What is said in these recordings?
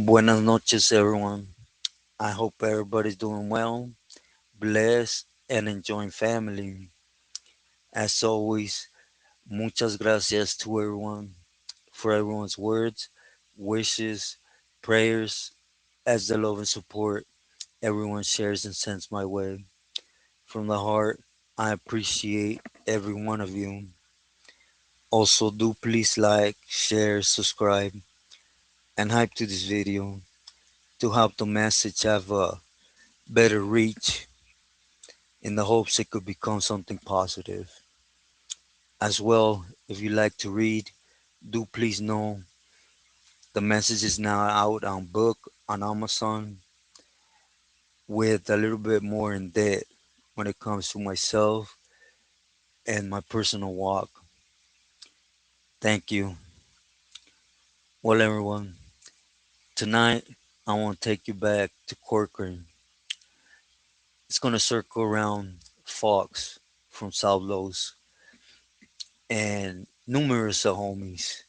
Buenas noches, everyone. I hope everybody's doing well, blessed, and enjoying family. As always, muchas gracias to everyone for everyone's words, wishes, prayers, as the love and support everyone shares and sends my way. From the heart, I appreciate every one of you. Also, do please like, share, subscribe, and hype to this video to help the message have a better reach in the hopes it could become something positive. As well, if you like to read, do please know the message is now out on book on Amazon with a little bit more in depth when it comes to myself and my personal walk. Thank you. Well, everyone, tonight I want to take you back to Corcoran. It's going to circle around Fox from South Los and numerous of homies,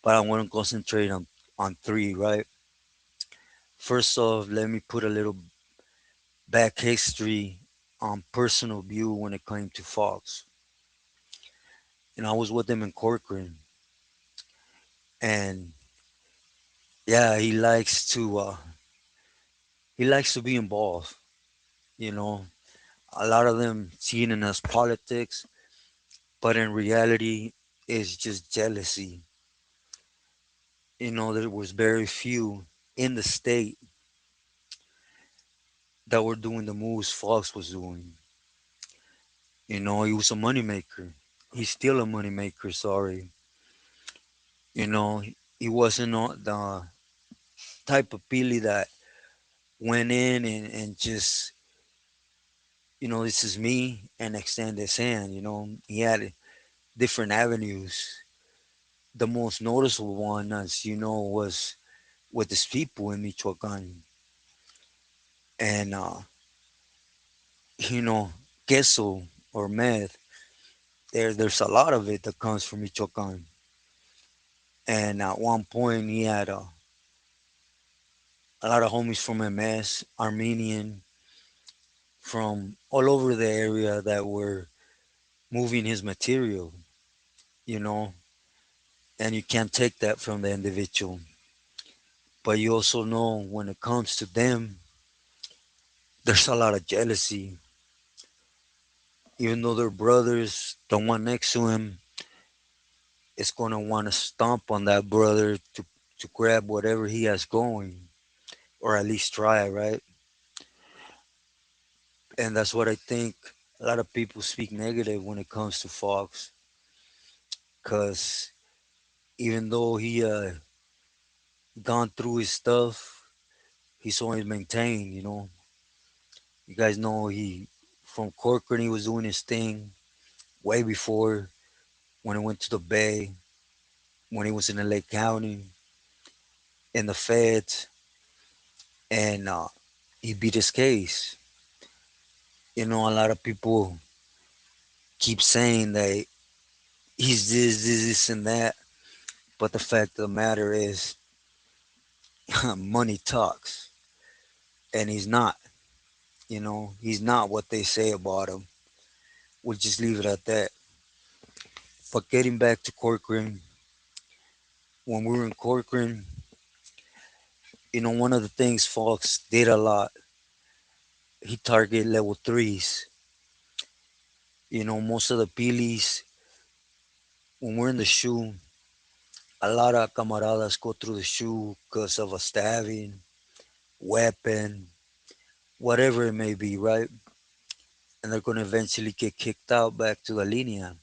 but I want to concentrate on three, right? First off, let me put a little back history on personal view when it came to Fox. And I was with him in Corcoran, and yeah, he likes to be involved. You know, a lot of them seen it as politics, but in reality, it's just jealousy. There was very few in the state that were doing the moves Fox was doing. He was a moneymaker. He's still a moneymaker. Sorry. He wasn't the type of Billy that went in and just, this is me and extend his hand. He had different avenues. The most noticeable one, as you know, was with his people in Michoacan. And, you know, queso or meth, there's a lot of it that comes from Michoacan. And at one point, he had a lot of homies from MS, Armenian, from all over the area that were moving his material, you know, and you can't take that from the individual. But you also know when it comes to them, there's a lot of jealousy. Even though they're brothers, the one next to him is going to want to stomp on that brother to grab whatever he has going, or at least try, right? And that's what I think a lot of people speak negative when it comes to Fox, because even though he gone through his stuff, he's always maintained, You guys know he from Corcoran he was doing his thing way before when he went to the Bay, when he was in LA County, in the feds, and he beat his case. A lot of people keep saying that he's this, and that, but the fact of the matter is, money talks, and he's not. He's not what they say about him. We'll just leave it at that. But getting back to Corcoran, when we were in Corcoran, one of the things Fox did a lot, he targeted level threes. Most of the Pilis, when we're in the shoe, a lot of camaradas go through the shoe because of a stabbing, weapon, whatever it may be, right? And they're going to eventually get kicked out back to the linea.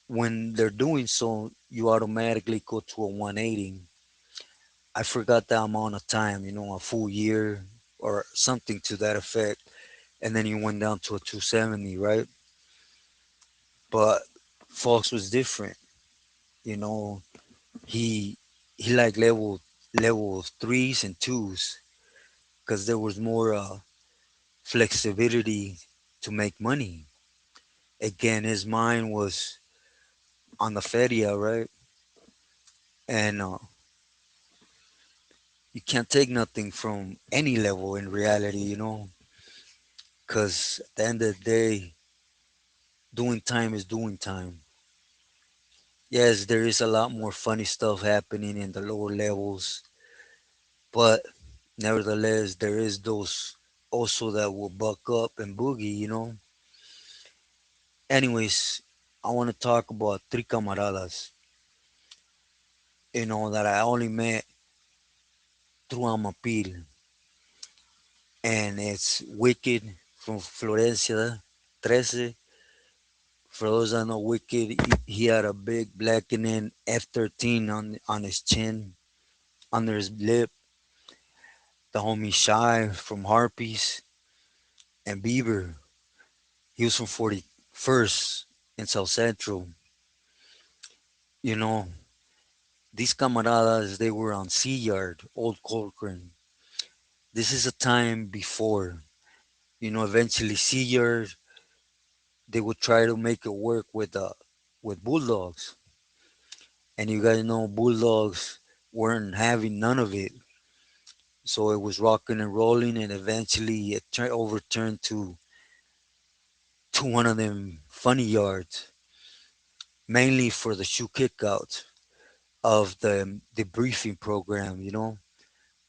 When they're doing so, you automatically go to a 180. I forgot the amount of time, a full year or something to that effect. And then you went down to a 270, right? But Fox was different. You know, he he like level threes and twos because there was more flexibility to make money. Again, his mind was on the feria, right? And you can't take nothing from any level in reality, you know, because at the end of the day, doing time is doing time. Yes, there is a lot more funny stuff happening in the lower levels, but nevertheless, there is those also that will buck up and boogie, you know. Anyways, I want to talk about three camaradas, you know, that I only met through Amapil, and it's Wicked from Florencia 13. For those that know Wicked, he had a big blackening f13 on his chin, under his lip. The homie Shy from Harpies, and Bieber. He was from 41st in South Central. You know, these camaradas, they were on Sea Yard, Old Corcoran. This is a time before, you know, eventually Sea Yard, they would try to make it work with Bulldogs. And you guys know Bulldogs weren't having none of it. So it was rocking and rolling, and eventually it overturned to one of them funny yards, mainly for the shoe kickout of the debriefing program. You know,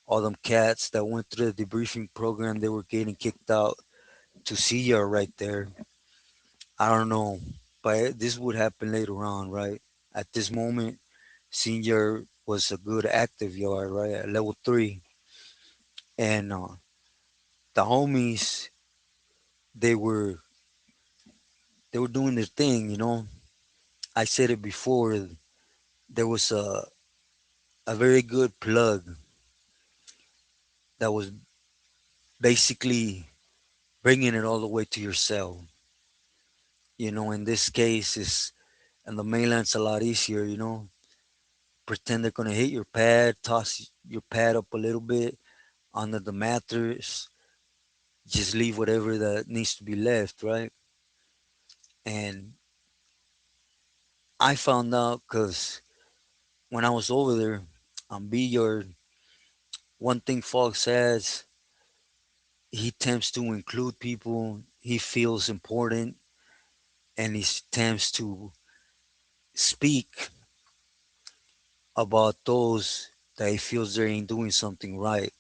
all them cats that went through the debriefing program, they were getting kicked out to see you right there. I don't know, but this would happen later on, right? At this moment, senior was a good active yard, right, at level 3, and the homies, they were they were doing their thing. You know, I said it before. There was a very good plug that was basically bringing it all the way to your cell. You know, in this case, is and the mainland's a lot easier. You know, pretend they're gonna hit your pad, toss your pad up a little bit under the mattress, just leave whatever that needs to be left, right? And I found out because when I was over there on B Yard, one thing Fox says, he tends to include people he feels important, and he tends to speak about those that he feels they ain't doing something right.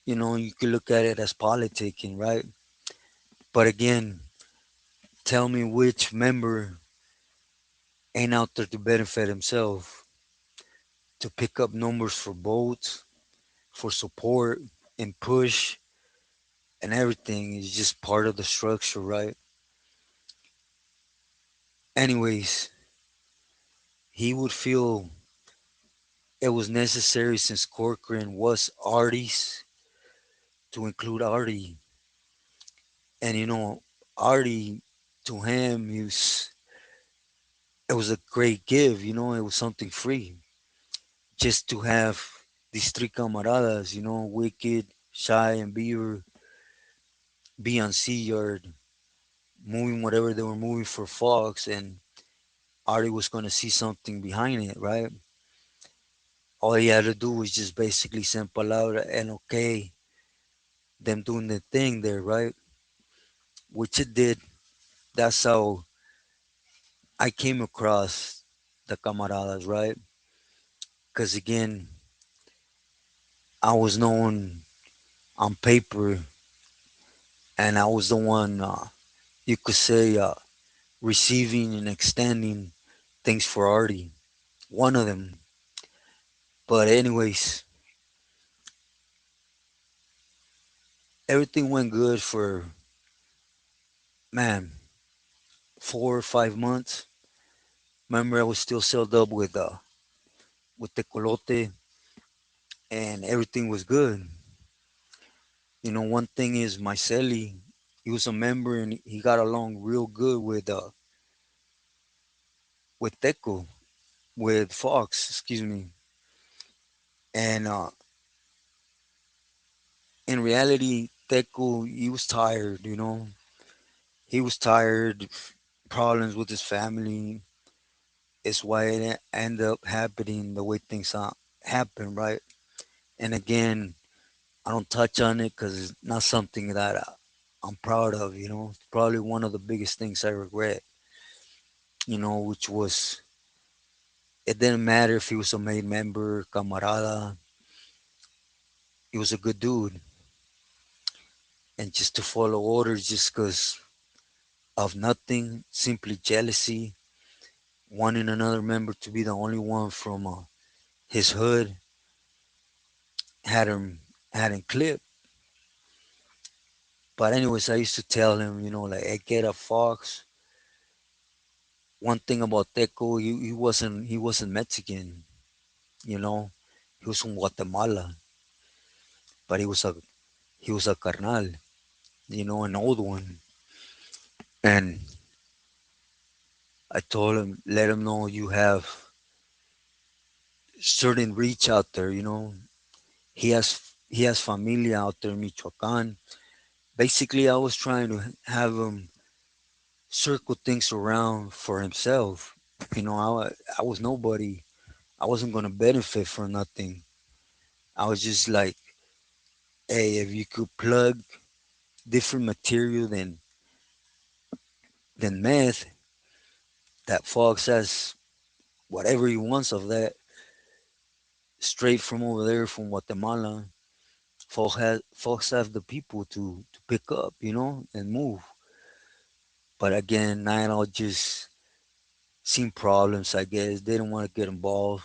You know, you could look at it as politicking, right? But again, tell me which member ain't out there to benefit himself, to pick up numbers for votes, for support and push and everything is just part of the structure, right? Anyways, he would feel it was necessary since Corcoran was artist to include Artie. And you know, Artie to him it was a great give, you know, it was something free. Just to have these three camaradas, you know, Wicked, Shy, and Beaver be on Sea Yard, moving whatever they were moving for Fox, and Artie was going to see something behind it, right? All he had to do was just basically send palabra and okay, them doing the thing there, right? Which it did. That's how I came across the camaradas, right? Because again, I was known on paper, and I was the one, you could say, receiving and extending things for Artie. One of them. But, anyways, everything went good for, man, 4 or 5 months. Remember, I was still sealed up with the colote, and everything was good. You know, one thing is Myceli, he was a member and he got along real good with Teco, with Fox, excuse me. And in reality, Teco, he was tired, you know. He was tired, problems with his family. It's why it ended up happening the way things happen, right? And again, I don't touch on it because it's not something that I'm proud of. It's probably one of the biggest things I regret. Which was it didn't matter if he was a main member, camarada. He was a good dude, and just to follow orders just because of nothing, simply jealousy, wanting another member to be the only one from his hood, had him clipped. But anyways, I used to tell him, like, hey, get a fox. One thing about Teco, he wasn't Mexican, you know. He was from Guatemala, but he was a carnal, an old one. And I told him, let him know you have certain reach out there, He has familia out there in Michoacan. Basically, I was trying to have him circle things around for himself. I was nobody. I wasn't gonna benefit from nothing. I was just like, hey, if you could plug different material than meth, that Fox has whatever he wants of that straight from over there from Guatemala. Fox have the people to pick up, and move. But again, nine all just seen problems. I guess they didn't want to get involved,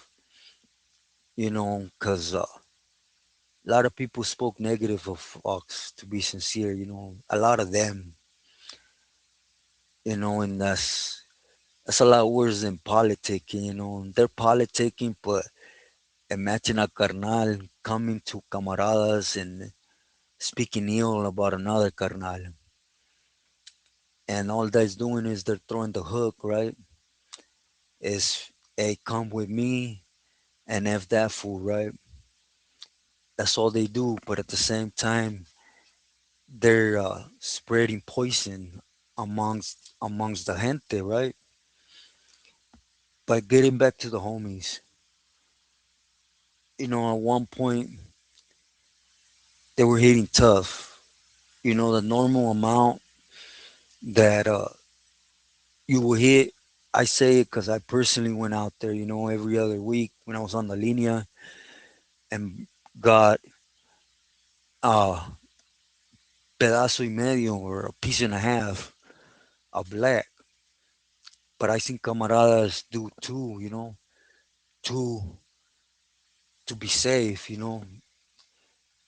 because a lot of people spoke negative of Fox. To be sincere, a lot of them, and that's a lot worse than politicking. They're politicking, but imagine a carnal coming to camaradas and speaking ill about another carnal, and all that's doing is they're throwing the hook, right? Is, hey, come with me and f that fool, right? That's all they do, but at the same time, they're spreading poison amongst the gente, right? But getting back to the homies, at one point they were hitting tough. The normal amount that you will hit. I say it because I personally went out there, every other week when I was on the linea and got a pedazo y medio or a piece and a half of black. But I think camaradas do too, to to be safe,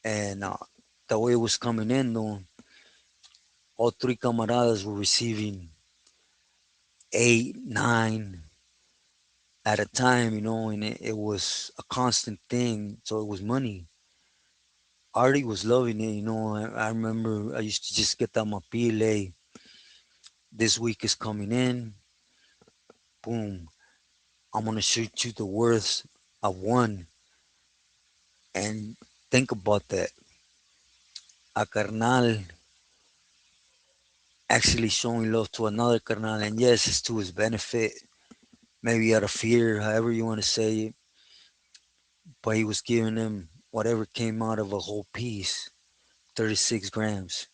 And the way it was coming in, though, all three camaradas were receiving 8, 9 at a time, and it was a constant thing. So it was money. Artie was loving it, I remember I used to just get that mapile. This week is coming in. Boom. I'm gonna shoot you the worth of one. And think about that. A carnal actually showing love to another carnal, and yes, it's to his benefit, maybe out of fear, however you want to say it. But he was giving him whatever came out of a whole piece, 36 grams.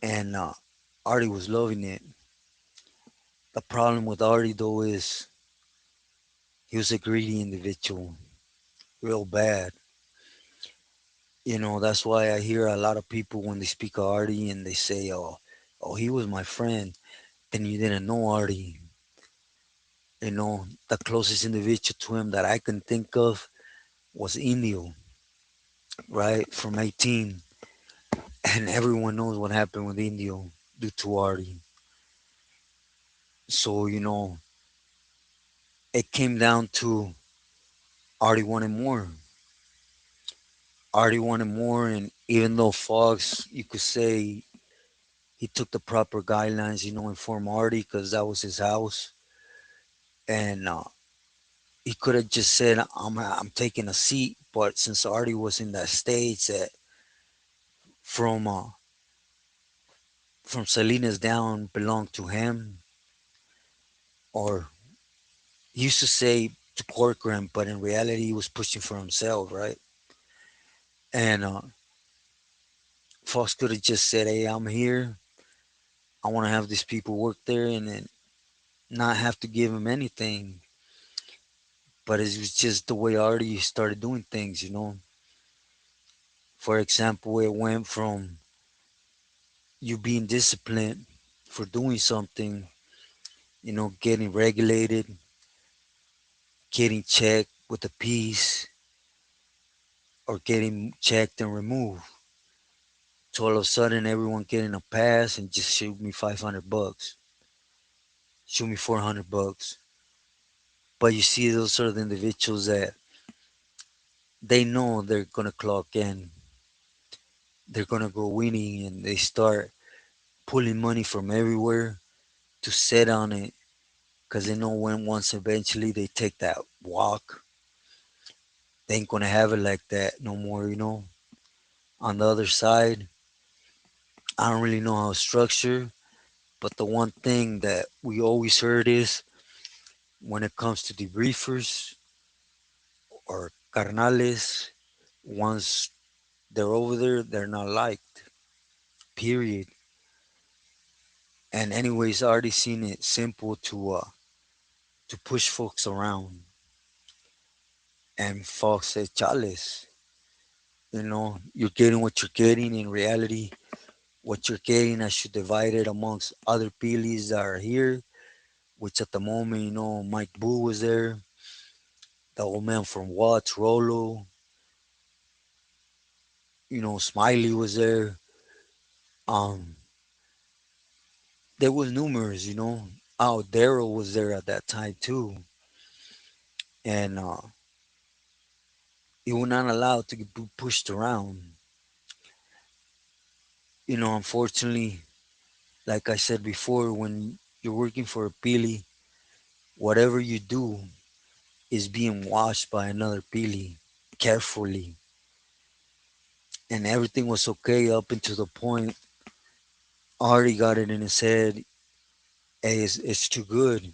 And Artie was loving it. The problem with Artie, though, is he was a greedy individual, real bad. That's why I hear a lot of people when they speak of Artie and they say, oh, he was my friend. Then you didn't know Artie. The closest individual to him that I can think of was Indio, right? From 18. And everyone knows what happened with Indio due to Artie. So, it came down to Artie wanted more. Artie wanted more. And even though Fox, you could say he took the proper guidelines, informed Artie because that was his house. And he could have just said, I'm taking a seat. But since Artie was in that stage that from from Salinas down belonged to him, or he used to say to Corcoran, but in reality he was pushing for himself, right? And Fox could have just said, "Hey, I'm here. I want to have these people work there," and then not have to give them anything. But it was just the way Artie started doing things. For example, it went from you being disciplined for doing something, getting regulated, getting checked with a piece, or getting checked and removed. So all of a sudden, everyone getting a pass and just shoot me $500, shoot me $400. But you see, those are the individuals that they know they're gonna clock in, they're gonna go winning, and they start pulling money from everywhere to sit on it because they know when once eventually they take that walk, they ain't gonna have it like that no more. On the other side, I don't really know how it's structured, but the one thing that we always heard is when it comes to debriefers or carnales, once they're over there, they're not liked. Period. And anyways, I already seen it simple to push folks around. And folks said, "Chales, you're getting what you're getting. In reality, what you're getting, I should divide it amongst other Pilis that are here." Which at the moment, Mike Boo was there, the old man from Watts, Rolo, Smiley was there. Um, there was numerous. Oh, Daryl was there at that time too, and you were not allowed to get pushed around. Unfortunately, like I said before, when you're working for a Pili, whatever you do is being watched by another Pili carefully, and everything was okay up until the point Artie got it in his head. Hey, it's too good.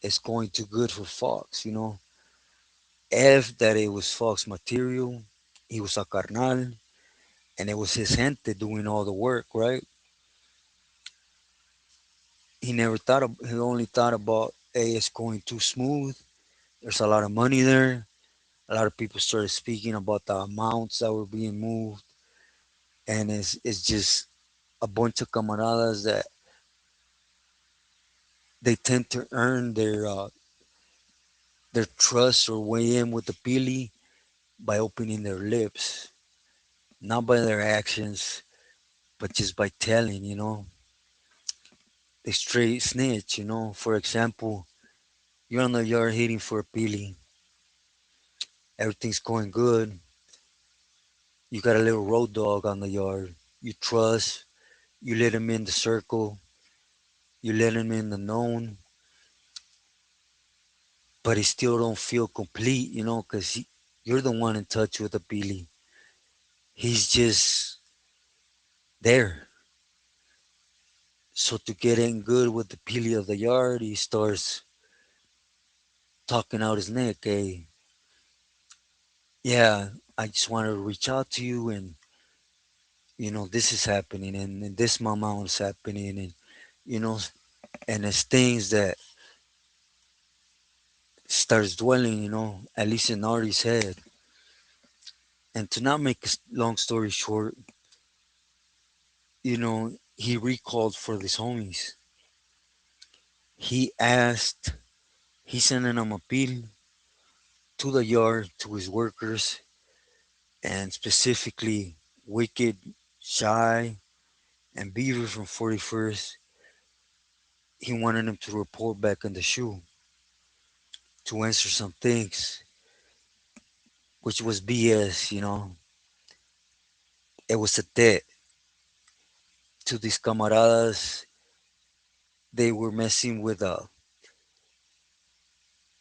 It's going too good for Fox. F that it was Fox material. He was a carnal, and it was his gente doing all the work, right? He never thought of. He only thought about, hey, it's going too smooth. There's a lot of money there. A lot of people started speaking about the amounts that were being moved, and it's just a bunch of camaradas that they tend to earn their trust or weigh in with the pili by opening their lips, not by their actions, but just by telling. They straight snitch. For example, you're on the yard hitting for a pili, everything's going good. You got a little road dog on the yard. You trust. You let him in the circle. You let him in the known, but he still don't feel complete, because you're the one in touch with the Pili. He's just there. So to get in good with the Pili of the yard, he starts talking out his neck. Hey, yeah, I just wanted to reach out to you, and this is happening, and this amount is happening, and you know, and it's things that starts dwelling, at least in Artie's head. And to not make a long story short, he recalled for these homies. He asked, he sent an appeal to the yard, to his workers, and specifically Wicked, Shy, and Beaver from 41st. He wanted them to report back on the shoe to answer some things, which was BS. It was a debt to these camaradas. They were messing with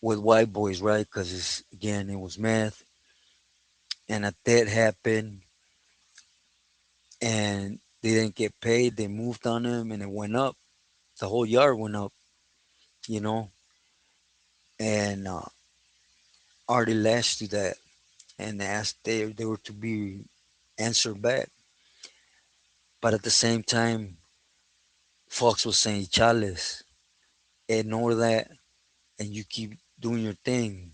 white boys, right? Because again, it was meth, and a debt happened, and they didn't get paid. They moved on them, and it went up. The whole yard went up, you know, and already lashed to that. and asked they were to be answered back. But at the same time, Fox was saying, Chales, ignore that and you keep doing your thing.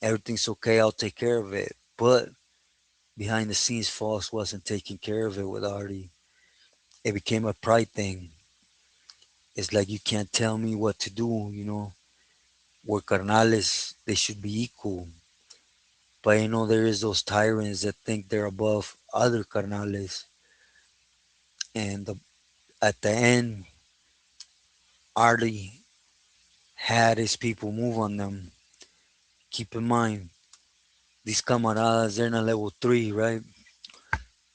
Everything's okay, I'll take care of it. But behind the scenes, Fox wasn't taking care of it with Artie. It became a pride thing. It's like you can't tell me what to do, you know. We're carnales, they should be equal. But you know, there is those tyrants that think they're above other carnales. And at the end, Artie had his people move on them. Keep in mind, these camaradas, they're not level 3, right?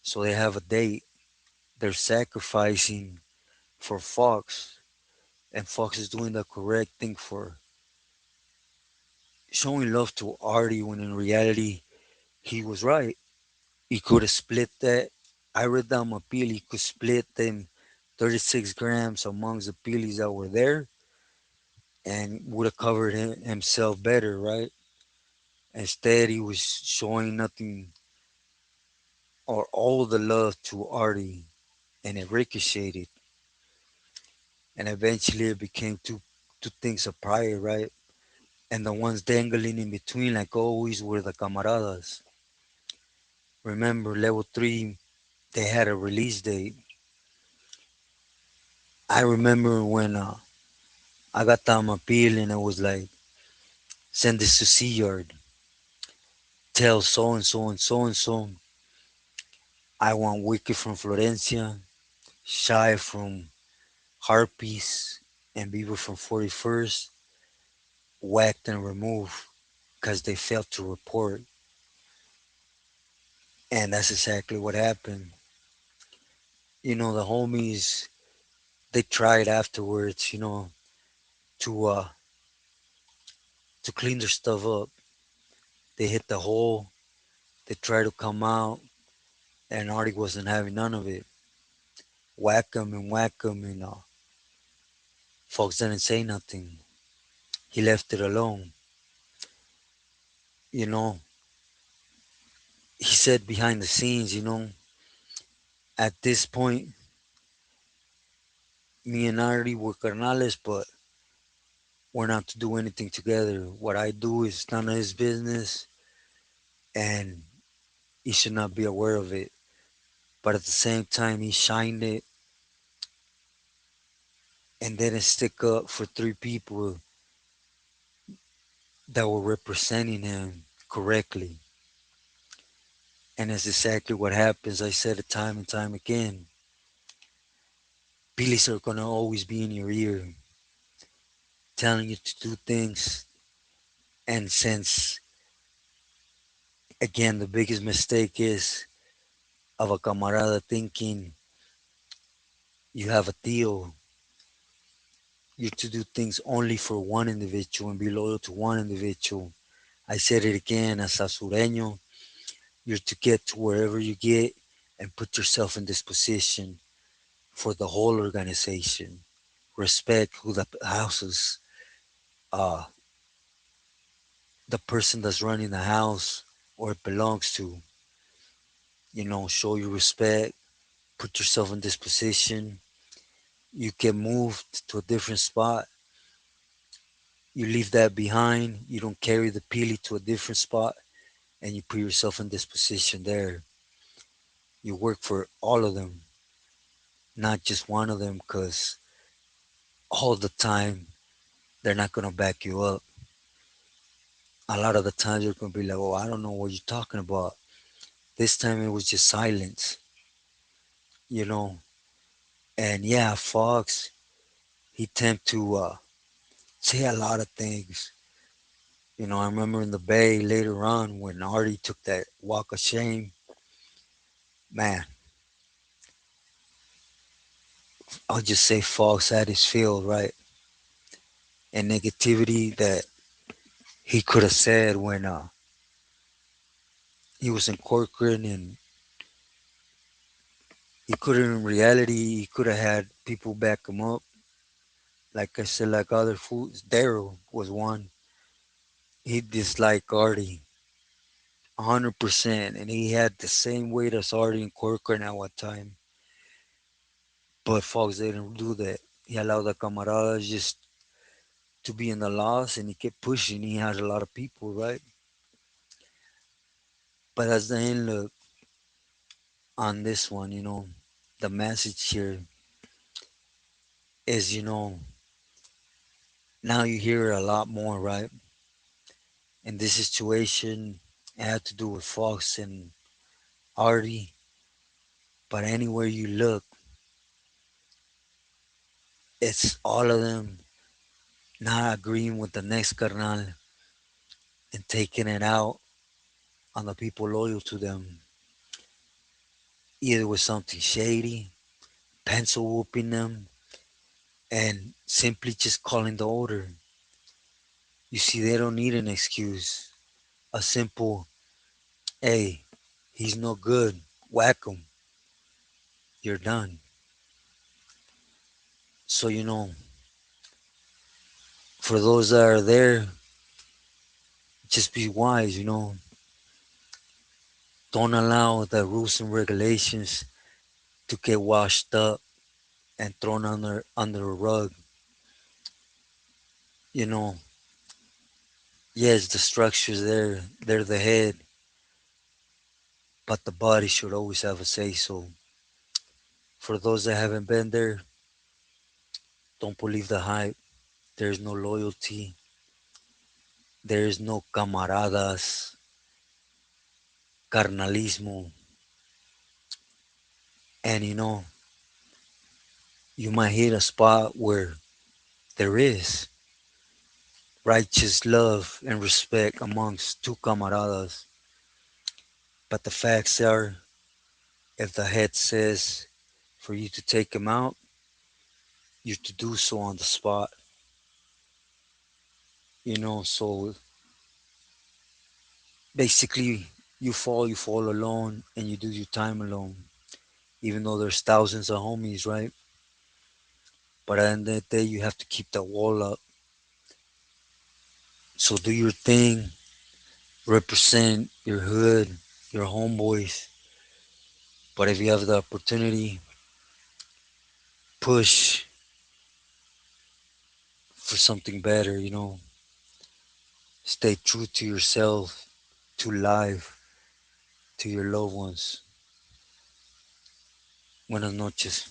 So they have a date. They're sacrificing for Fox. And Fox is doing the correct thing for showing love to Artie when in reality, he was right. He could have split that. I read down my peel. He could split them 36 grams amongst the peelies that were there and would have covered himself better, right? Instead, he was showing nothing or all the love to Artie, and it ricocheted, and eventually it became two things of pride, right? And the ones dangling in between, like always, were the camaradas. Remember, level 3, they had a release date. I remember when I got down my peel and I was like, send this to Sea Yard. Tell so and so and so and so. I want Wicked from Florencia, Shy from Harpies, and Beaver from 41st whacked and removed because they failed to report. And that's exactly what happened. You know, the homies, they tried afterwards, you know, to uh to clean their stuff up. They hit the hole, they tried to come out, and Artie wasn't having none of it. Whack 'em, and folks didn't say nothing. He left it alone. You know, he said behind the scenes, you know, at this point, me and Artie were carnales, but we're not to do anything together. What I do is none of his business, and he should not be aware of it. But at the same time, he shined it and didn't stick up for three people that were representing him correctly. And that's exactly what happens. I said it time and time again. Billies are gonna always be in your ear, telling you to do things. And since again, the biggest mistake is of a camarada thinking you have a deal. You're to do things only for one individual and be loyal to one individual. I said it again, as a sureño, you're to get to wherever you get and put yourself in this position for the whole organization. Respect who the houses, uh, the person that's running the house or it belongs to. You know, show your respect, put yourself in this position. You get moved to a different spot. You leave that behind. You don't carry the pili to a different spot and you put yourself in this position there. You work for all of them, not just one of them, because all the time they're not going to back you up. A lot of the times you're going to be like, oh, I don't know what you're talking about. This time it was just silence, you know. And yeah, Fox, he tend to say a lot of things. You know, I remember in the Bay later on when Artie took that walk of shame, man, I'll just say Fox had his field, right? And negativity that he could have said when he was in Corcoran and he couldn't in reality, he could have had people back him up. Like I said, like other fools, Daryl was one. He disliked Artie. 100%. And he had the same weight as Artie and Corcoran at one time. But Fox didn't do that. He allowed the camaradas just to be in the loss and he kept pushing. He had a lot of people, right? But as the end look on this one, the message here is, now you hear it a lot more, right? In this situation, it had to do with Fox and Artie. But anywhere you look, it's all of them not agreeing with the next carnal and taking it out on the people loyal to them, either with something shady, pencil whooping them, and simply just calling the order. You see, they don't need an excuse. A simple, hey, he's no good, whack him, you're done. So, for those that are there, just be wise, don't allow the rules and regulations to get washed up and thrown under a rug. You know, yes, the structure's there, they're the head, but the body should always have a say so. For those that haven't been there, don't believe the hype. There's no loyalty. There's no camaradas, carnalismo. And you might hit a spot where there is righteous love and respect amongst two camaradas. But the facts are, if the head says for you to take him out, you to do so on the spot. So basically you fall alone and you do your time alone. Even though there's thousands of homies, right? But at the end of the day you have to keep that wall up. So do your thing, represent your hood, your homeboys. But if you have the opportunity, push for something better, Stay true to yourself, to life, to your loved ones. Buenas noches.